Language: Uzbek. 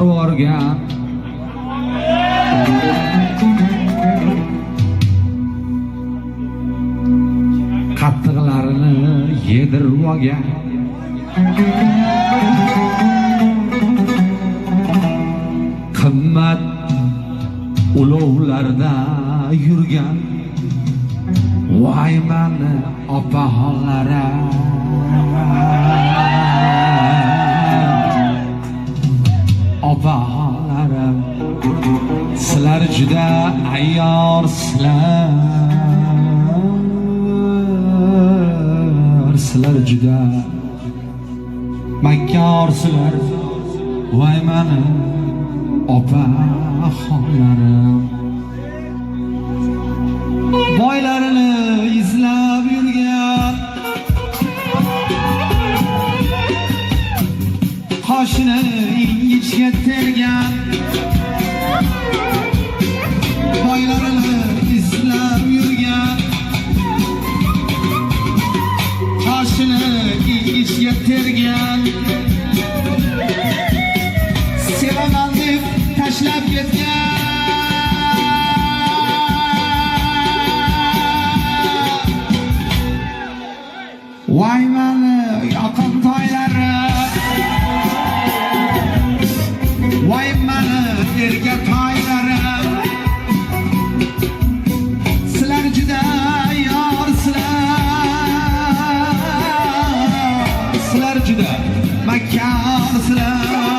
parvorgan qattiqlarini yedirib olgan qimmat ulovlarda yurgan voy mani opaxonlarim opaxonlarim sizlar juda ayyorsizlar sizlar juda makkorsizlar voy mani opaxonlarim boylarini izlab yurgan qoshini ingichga tergan boylarini izlab yurgan qoshini ingichga tergan sevaman deb tashlab ketgan voy mani yoqim toylari voy mani erga toylari sizlar juda yorsizlar sizlar juda makkorsizlar